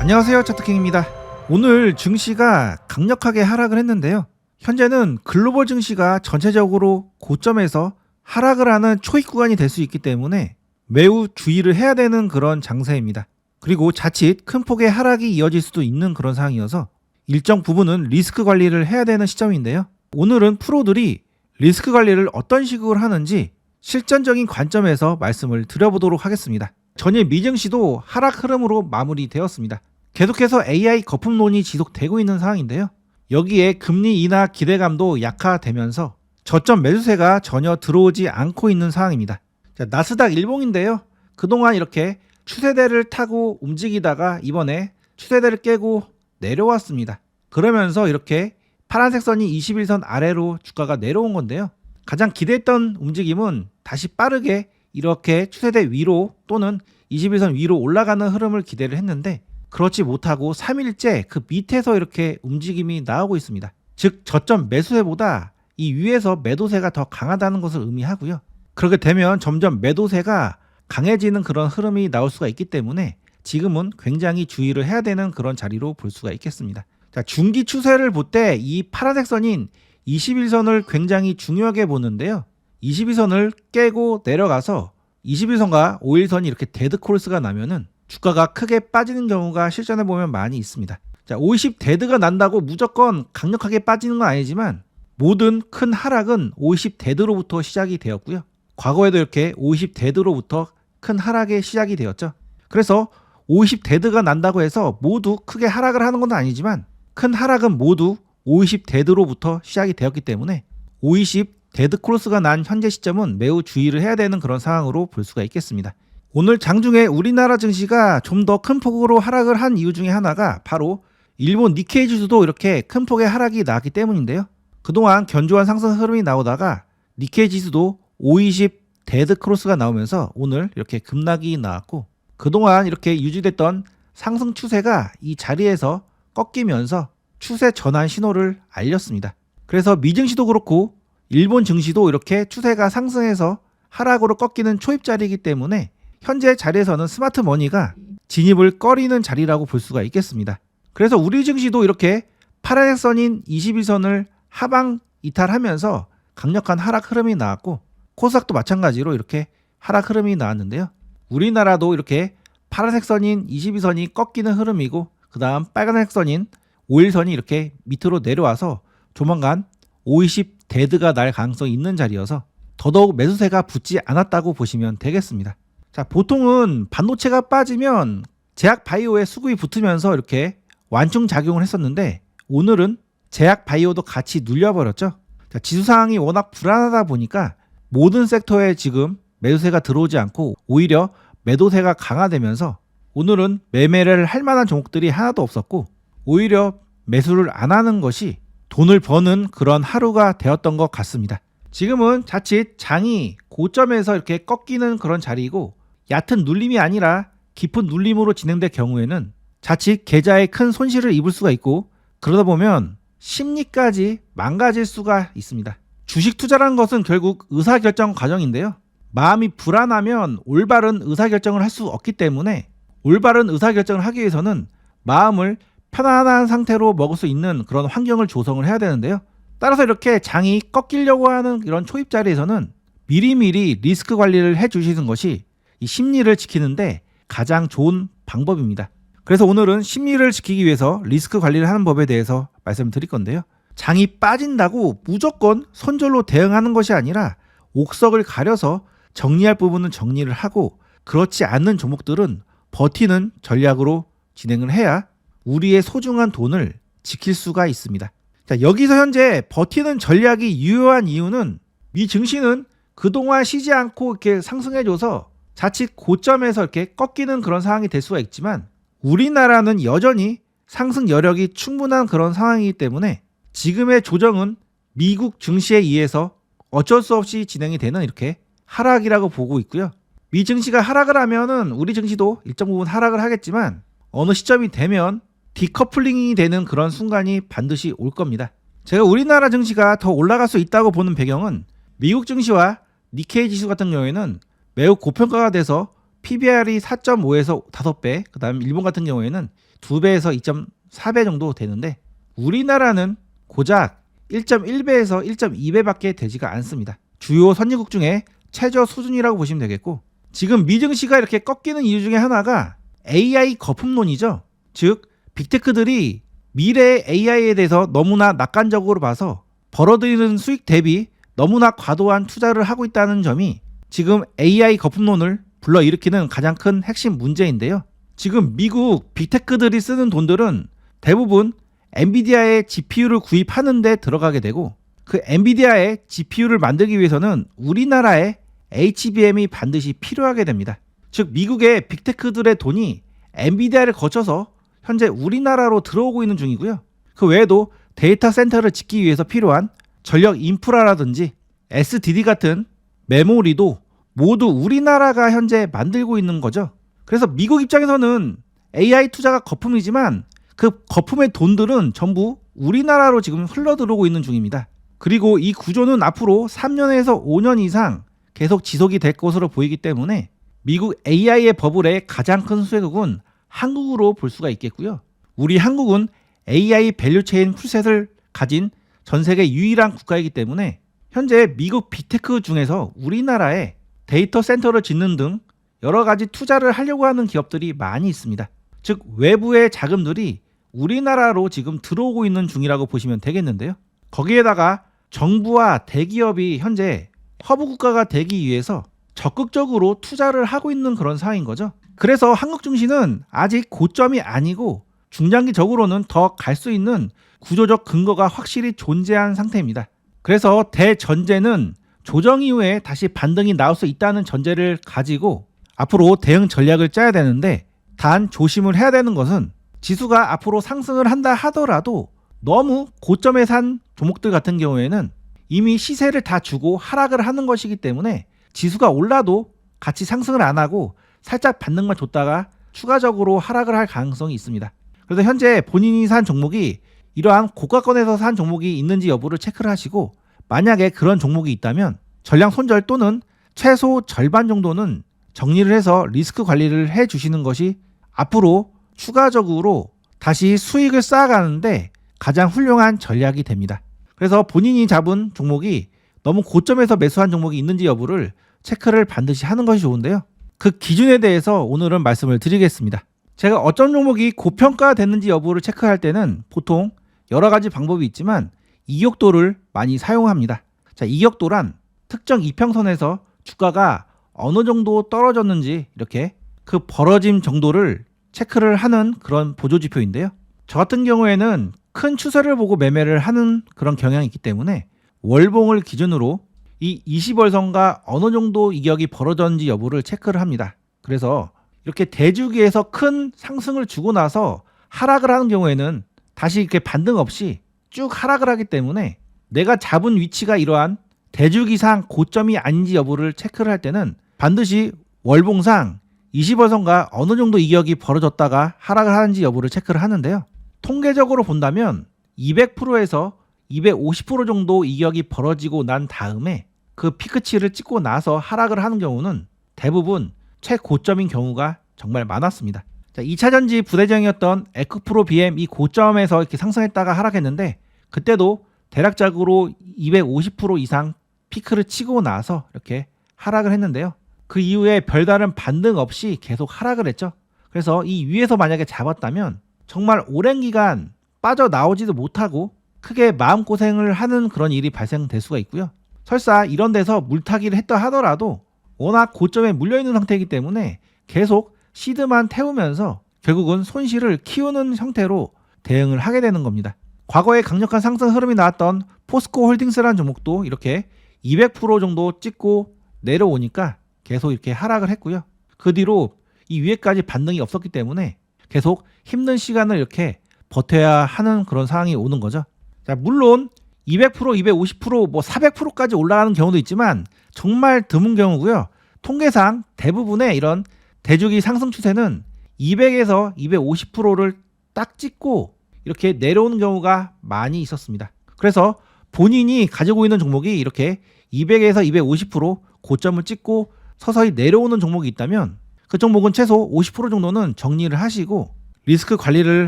안녕하세요, 차트킹입니다. 오늘 증시가 강력하게 하락을 했는데요. 현재는 글로벌 증시가 전체적으로 고점에서 하락을 하는 초입 구간이 될 수 있기 때문에 매우 주의를 해야 되는 그런 장세입니다. 그리고 자칫 큰 폭의 하락이 이어질 수도 있는 그런 상황이어서 일정 부분은 리스크 관리를 해야 되는 시점인데요. 오늘은 프로들이 리스크 관리를 어떤 식으로 하는지 실전적인 관점에서 말씀을 드려보도록 하겠습니다. 전일 미증시도 하락 흐름으로 마무리되었습니다. 계속해서 AI 거품론이 지속되고 있는 상황인데요. 여기에 금리 인하 기대감도 약화되면서 저점 매수세가 전혀 들어오지 않고 있는 상황입니다. 자, 나스닥 일봉인데요. 그동안 이렇게 추세대를 타고 움직이다가 이번에 추세대를 깨고 내려왔습니다. 그러면서 이렇게 파란색 선이 21선 아래로 주가가 내려온 건데요. 가장 기대했던 움직임은 다시 빠르게 이렇게 추세대 위로 또는 21선 위로 올라가는 흐름을 기대를 했는데 그렇지 못하고 3일째 그 밑에서 이렇게 움직임이 나오고 있습니다. 즉 저점 매수세보다 이 위에서 매도세가 더 강하다는 것을 의미하고요. 그렇게 되면 점점 매도세가 강해지는 그런 흐름이 나올 수가 있기 때문에 지금은 굉장히 주의를 해야 되는 그런 자리로 볼 수가 있겠습니다. 자, 중기 추세를 볼 때 이 파란색 선인 21선을 굉장히 중요하게 보는데요. 22선을 깨고 내려가서 21선과 5일선이 이렇게 데드 코러스가 나면은 주가가 크게 빠지는 경우가 실전에 보면 많이 있습니다. 자, 50 데드가 난다고 무조건 강력하게 빠지는 건 아니지만 모든 큰 하락은 50 데드로부터 시작이 되었고요. 과거에도 이렇게 50 데드로부터 큰 하락의 시작이 되었죠. 그래서 50 데드가 난다고 해서 모두 크게 하락을 하는 건 아니지만 큰 하락은 모두 50 데드로부터 시작이 되었기 때문에 50 데드 크로스가 난 현재 시점은 매우 주의를 해야 되는 그런 상황으로 볼 수가 있겠습니다. 오늘 장중에 우리나라 증시가 좀 더 큰 폭으로 하락을 한 이유 중에 하나가 바로 일본 니케이 지수도 이렇게 큰 폭의 하락이 나왔기 때문인데요. 그동안 견조한 상승 흐름이 나오다가 니케이 지수도 520 데드 크로스가 나오면서 오늘 이렇게 급락이 나왔고 그동안 이렇게 유지됐던 상승 추세가 이 자리에서 꺾이면서 추세 전환 신호를 알렸습니다. 그래서 미증시도 그렇고 일본 증시도 이렇게 추세가 상승해서 하락으로 꺾이는 초입자리이기 때문에 현재 자리에서는 스마트 머니가 진입을 꺼리는 자리라고 볼 수가 있겠습니다. 그래서 우리 증시도 이렇게 파란색 선인 21선을 하방 이탈하면서 강력한 하락 흐름이 나왔고 코스닥도 마찬가지로 이렇게 하락 흐름이 나왔는데요. 우리나라도 이렇게 파란색 선인 22선이 꺾이는 흐름이고 그 다음 빨간색 선인 5일선이 이렇게 밑으로 내려와서 조만간 520 데드가 날 가능성이 있는 자리여서 더더욱 매수세가 붙지 않았다고 보시면 되겠습니다. 자, 보통은 반도체가 빠지면 제약 바이오에 수급이 붙으면서 이렇게 완충 작용을 했었는데 오늘은 제약 바이오도 같이 눌려버렸죠. 자, 지수 상황이 워낙 불안하다 보니까 모든 섹터에 지금 매수세가 들어오지 않고 오히려 매도세가 강화되면서 오늘은 매매를 할 만한 종목들이 하나도 없었고 오히려 매수를 안 하는 것이 돈을 버는 그런 하루가 되었던 것 같습니다. 지금은 자칫 장이 고점에서 이렇게 꺾이는 그런 자리이고 얕은 눌림이 아니라 깊은 눌림으로 진행될 경우에는 자칫 계좌에 큰 손실을 입을 수가 있고 그러다 보면 심리까지 망가질 수가 있습니다. 주식 투자라는 것은 결국 의사결정 과정인데요. 마음이 불안하면 올바른 의사결정을 할 수 없기 때문에 올바른 의사결정을 하기 위해서는 마음을 편안한 상태로 먹을 수 있는 그런 환경을 조성을 해야 되는데요. 따라서 이렇게 장이 꺾이려고 하는 이런 초입 자리에서는 미리미리 리스크 관리를 해 주시는 것이 이 심리를 지키는데 가장 좋은 방법입니다. 그래서 오늘은 심리를 지키기 위해서 리스크 관리를 하는 법에 대해서 말씀드릴 건데요. 장이 빠진다고 무조건 손절로 대응하는 것이 아니라 옥석을 가려서 정리할 부분은 정리를 하고 그렇지 않는 종목들은 버티는 전략으로 진행을 해야 우리의 소중한 돈을 지킬 수가 있습니다. 자, 여기서 현재 버티는 전략이 유효한 이유는 미 증시는 그동안 쉬지 않고 이렇게 상승해줘서 자칫 고점에서 이렇게 꺾이는 그런 상황이 될 수가 있지만 우리나라는 여전히 상승 여력이 충분한 그런 상황이기 때문에 지금의 조정은 미국 증시에 의해서 어쩔 수 없이 진행이 되는 이렇게 하락이라고 보고 있고요. 미 증시가 하락을 하면은 우리 증시도 일정 부분 하락을 하겠지만 어느 시점이 되면 디커플링이 되는 그런 순간이 반드시 올 겁니다. 제가 우리나라 증시가 더 올라갈 수 있다고 보는 배경은 미국 증시와 니케이 지수 같은 경우에는 매우 고평가가 돼서 PBR이 4.5에서 5배, 그 다음 일본 같은 경우에는 2배에서 2.4배 정도 되는데 우리나라는 고작 1.1배에서 1.2배밖에 되지가 않습니다. 주요 선진국 중에 최저 수준이라고 보시면 되겠고, 지금 미증시가 이렇게 꺾이는 이유 중에 하나가 AI 거품론이죠. 즉 빅테크들이 미래의 AI에 대해서 너무나 낙관적으로 봐서 벌어들이는 수익 대비 너무나 과도한 투자를 하고 있다는 점이 지금 AI 거품론을 불러일으키는 가장 큰 핵심 문제인데요. 지금 미국 빅테크들이 쓰는 돈들은 대부분 엔비디아의 GPU를 구입하는 데 들어가게 되고, 그 엔비디아의 GPU를 만들기 위해서는 우리나라의 HBM이 반드시 필요하게 됩니다. 즉 미국의 빅테크들의 돈이 엔비디아를 거쳐서 현재 우리나라로 들어오고 있는 중이고요. 그 외에도 데이터 센터를 짓기 위해서 필요한 전력 인프라라든지 SDD 같은 메모리도 모두 우리나라가 현재 만들고 있는 거죠. 그래서 미국 입장에서는 AI 투자가 거품이지만 그 거품의 돈들은 전부 우리나라로 지금 흘러들어오고 있는 중입니다. 그리고 이 구조는 앞으로 3년에서 5년 이상 계속 지속이 될 것으로 보이기 때문에 미국 AI의 버블의 가장 큰 수혜국은 한국으로 볼 수가 있겠고요. 우리 한국은 AI 밸류체인 풀셋을 가진 전 세계 유일한 국가이기 때문에 현재 미국 빅테크 중에서 우리나라에 데이터 센터를 짓는 등 여러 가지 투자를 하려고 하는 기업들이 많이 있습니다. 즉 외부의 자금들이 우리나라로 지금 들어오고 있는 중이라고 보시면 되겠는데요. 거기에다가 정부와 대기업이 현재 허브 국가가 되기 위해서 적극적으로 투자를 하고 있는 그런 상황인 거죠. 그래서 한국 증시는 아직 고점이 아니고 중장기적으로는 더 갈 수 있는 구조적 근거가 확실히 존재한 상태입니다. 그래서 대전제는 조정 이후에 다시 반등이 나올 수 있다는 전제를 가지고 앞으로 대응 전략을 짜야 되는데, 단 조심을 해야 되는 것은 지수가 앞으로 상승을 한다 하더라도 너무 고점에 산 종목들 같은 경우에는 이미 시세를 다 주고 하락을 하는 것이기 때문에 지수가 올라도 같이 상승을 안 하고 살짝 반등만 줬다가 추가적으로 하락을 할 가능성이 있습니다. 그래서 현재 본인이 산 종목이 이러한 고가권에서 산 종목이 있는지 여부를 체크를 하시고, 만약에 그런 종목이 있다면 전량 손절 또는 최소 절반 정도는 정리를 해서 리스크 관리를 해 주시는 것이 앞으로 추가적으로 다시 수익을 쌓아가는데 가장 훌륭한 전략이 됩니다. 그래서 본인이 잡은 종목이 너무 고점에서 매수한 종목이 있는지 여부를 체크를 반드시 하는 것이 좋은데요. 그 기준에 대해서 오늘은 말씀을 드리겠습니다. 제가 어떤 종목이 고평가됐는지 여부를 체크할 때는 보통 여러 가지 방법이 있지만 이격도를 많이 사용합니다. 자, 이격도란 특정 이평선에서 주가가 어느 정도 떨어졌는지 이렇게 그 벌어짐 정도를 체크를 하는 그런 보조지표인데요. 저 같은 경우에는 큰 추세를 보고 매매를 하는 그런 경향이 있기 때문에 월봉을 기준으로 이 20월선과 어느 정도 이격이 벌어졌는지 여부를 체크를 합니다. 그래서 이렇게 대주기에서 큰 상승을 주고 나서 하락을 하는 경우에는 다시 이렇게 반등 없이 쭉 하락을 하기 때문에 내가 잡은 위치가 이러한 대주기상 고점이 아닌지 여부를 체크를 할 때는 반드시 월봉상 20월선과 어느 정도 이격이 벌어졌다가 하락을 하는지 여부를 체크를 하는데요. 통계적으로 본다면 200%에서 250% 정도 이격이 벌어지고 난 다음에 그 피크치를 찍고 나서 하락을 하는 경우는 대부분 최고점인 경우가 정말 많았습니다. 자, 2차전지 부대장이었던 에크프로 BM 이 고점에서 이렇게 상승했다가 하락했는데, 그때도 대략적으로 250% 이상 피크를 치고 나서 이렇게 하락을 했는데요. 그 이후에 별다른 반등 없이 계속 하락을 했죠. 그래서 이 위에서 만약에 잡았다면 정말 오랜 기간 빠져나오지도 못하고 크게 마음고생을 하는 그런 일이 발생될 수가 있고요. 설사 이런 데서 물타기를 했다 하더라도 워낙 고점에 물려있는 상태이기 때문에 계속 시드만 태우면서 결국은 손실을 키우는 형태로 대응을 하게 되는 겁니다. 과거에 강력한 상승 흐름이 나왔던 포스코 홀딩스라는 종목도 이렇게 200% 정도 찍고 내려오니까 계속 이렇게 하락을 했고요. 그 뒤로 이 위에까지 반등이 없었기 때문에 계속 힘든 시간을 이렇게 버텨야 하는 그런 상황이 오는 거죠. 자, 물론 200%, 250%, 뭐 400%까지 올라가는 경우도 있지만 정말 드문 경우고요. 통계상 대부분의 이런 대주기 상승 추세는 200에서 250%를 딱 찍고 이렇게 내려오는 경우가 많이 있었습니다. 그래서 본인이 가지고 있는 종목이 이렇게 200에서 250% 고점을 찍고 서서히 내려오는 종목이 있다면 그 종목은 최소 50% 정도는 정리를 하시고 리스크 관리를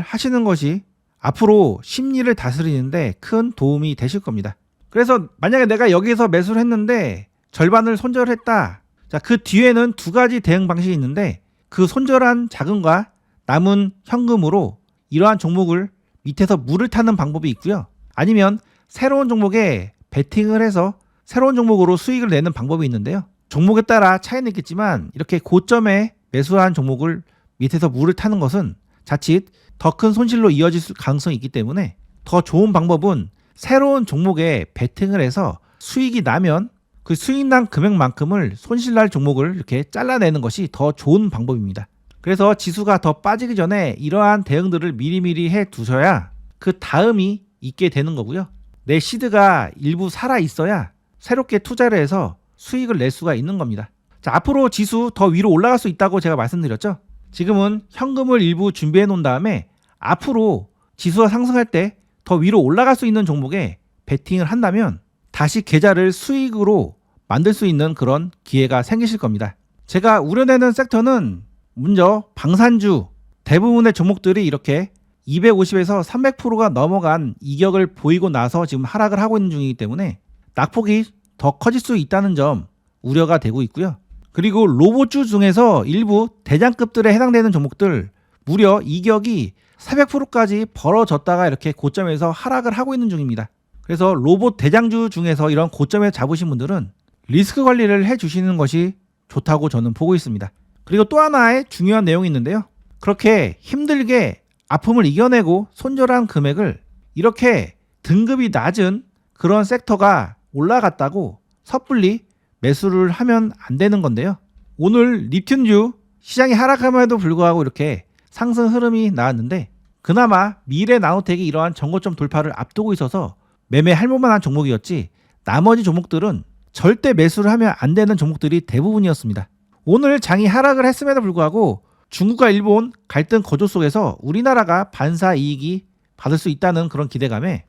하시는 것이 앞으로 심리를 다스리는데 큰 도움이 되실 겁니다. 그래서 만약에 내가 여기서 매수를 했는데 절반을 손절했다. 자, 그 뒤에는 두 가지 대응 방식이 있는데 그 손절한 자금과 남은 현금으로 이러한 종목을 밑에서 물을 타는 방법이 있고요. 아니면 새로운 종목에 베팅을 해서 새로운 종목으로 수익을 내는 방법이 있는데요. 종목에 따라 차이는 있겠지만 이렇게 고점에 매수한 종목을 밑에서 물을 타는 것은 자칫 더 큰 손실로 이어질 가능성이 있기 때문에 더 좋은 방법은 새로운 종목에 베팅을 해서 수익이 나면 그 수익 난 금액만큼을 손실날 종목을 이렇게 잘라내는 것이 더 좋은 방법입니다. 그래서 지수가 더 빠지기 전에 이러한 대응들을 미리미리 해 두셔야 그 다음이 있게 되는 거고요. 내 시드가 일부 살아 있어야 새롭게 투자를 해서 수익을 낼 수가 있는 겁니다. 자, 앞으로 지수 더 위로 올라갈 수 있다고 제가 말씀드렸죠. 지금은 현금을 일부 준비해 놓은 다음에 앞으로 지수가 상승할 때 더 위로 올라갈 수 있는 종목에 베팅을 한다면 다시 계좌를 수익으로 만들 수 있는 그런 기회가 생기실 겁니다. 제가 우려내는 섹터는 먼저 방산주 대부분의 종목들이 이렇게 250에서 300%가 넘어간 이격을 보이고 나서 지금 하락을 하고 있는 중이기 때문에 낙폭이 더 커질 수 있다는 점 우려가 되고 있고요. 그리고 로봇주 중에서 일부 대장급들에 해당되는 종목들 무려 이격이 400%까지 벌어졌다가 이렇게 고점에서 하락을 하고 있는 중입니다. 그래서 로봇 대장주 중에서 이런 고점에 잡으신 분들은 리스크 관리를 해주시는 것이 좋다고 저는 보고 있습니다. 그리고 또 하나의 중요한 내용이 있는데요. 그렇게 힘들게 아픔을 이겨내고 손절한 금액을 이렇게 등급이 낮은 그런 섹터가 올라갔다고 섣불리 매수를 하면 안 되는 건데요. 오늘 립튠주 시장이 하락함에도 불구하고 이렇게 상승 흐름이 나왔는데 그나마 미래 나노텍이 이러한 전고점 돌파를 앞두고 있어서 매매할 만한 종목이었지 나머지 종목들은 절대 매수를 하면 안 되는 종목들이 대부분이었습니다. 오늘 장이 하락을 했음에도 불구하고 중국과 일본 갈등 거조 속에서 우리나라가 반사 이익이 받을 수 있다는 그런 기대감에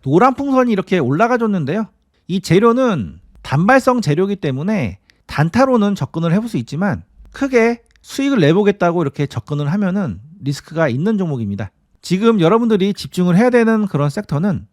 노란 풍선이 이렇게 올라가 줬는데요. 이 재료는 단발성 재료이기 때문에 단타로는 접근을 해볼 수 있지만 크게 수익을 내보겠다고 이렇게 접근을 하면은 리스크가 있는 종목입니다. 지금 여러분들이 집중을 해야 되는 그런 섹터는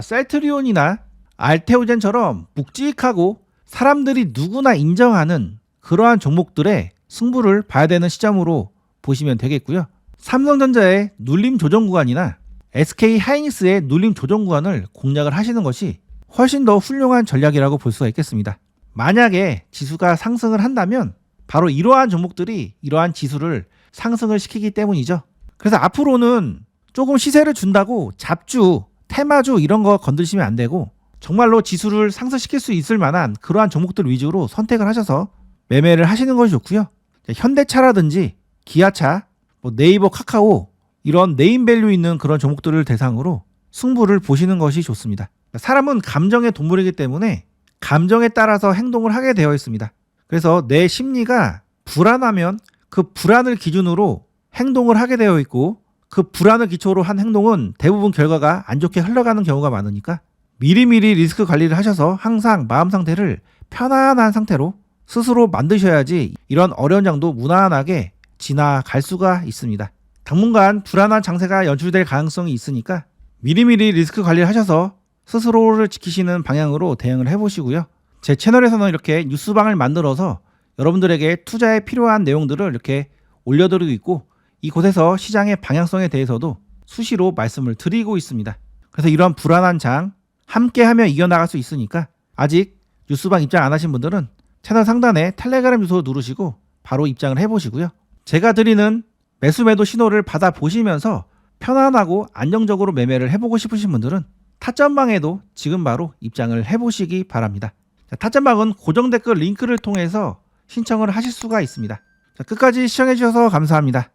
셀트리온이나 알테오젠처럼 묵직하고 사람들이 누구나 인정하는 그러한 종목들의 승부를 봐야 되는 시점으로 보시면 되겠고요. 삼성전자의 눌림 조정 구간이나 SK 하이닉스의 눌림 조정 구간을 공략을 하시는 것이 훨씬 더 훌륭한 전략이라고 볼 수가 있겠습니다. 만약에 지수가 상승을 한다면 바로 이러한 종목들이 이러한 지수를 상승을 시키기 때문이죠. 그래서 앞으로는 조금 시세를 준다고 잡주, 테마주 이런 거 건드시면 안 되고 정말로 지수를 상승시킬 수 있을 만한 그러한 종목들 위주로 선택을 하셔서 매매를 하시는 것이 좋고요. 현대차라든지 기아차, 네이버, 카카오 이런 네임밸류 있는 그런 종목들을 대상으로 승부를 보시는 것이 좋습니다. 사람은 감정의 동물이기 때문에 감정에 따라서 행동을 하게 되어 있습니다. 그래서 내 심리가 불안하면 그 불안을 기준으로 행동을 하게 되어 있고 그 불안을 기초로 한 행동은 대부분 결과가 안 좋게 흘러가는 경우가 많으니까 미리미리 리스크 관리를 하셔서 항상 마음 상태를 편안한 상태로 스스로 만드셔야지 이런 어려운 장도 무난하게 지나갈 수가 있습니다. 당분간 불안한 장세가 연출될 가능성이 있으니까 미리미리 리스크 관리를 하셔서 스스로를 지키시는 방향으로 대응을 해보시고요. 제 채널에서는 이렇게 뉴스방을 만들어서 여러분들에게 투자에 필요한 내용들을 이렇게 올려드리고 있고 이곳에서 시장의 방향성에 대해서도 수시로 말씀을 드리고 있습니다. 그래서 이런 불안한 장 함께하며 이겨나갈 수 있으니까 아직 뉴스방 입장 안 하신 분들은 채널 상단에 텔레그램 주소 누르시고 바로 입장을 해보시고요. 제가 드리는 매수 매도 신호를 받아보시면서 편안하고 안정적으로 매매를 해보고 싶으신 분들은 타점방에도 지금 바로 입장을 해보시기 바랍니다. 타점방은 고정 댓글 링크를 통해서 신청을 하실 수가 있습니다. 끝까지 시청해주셔서 감사합니다.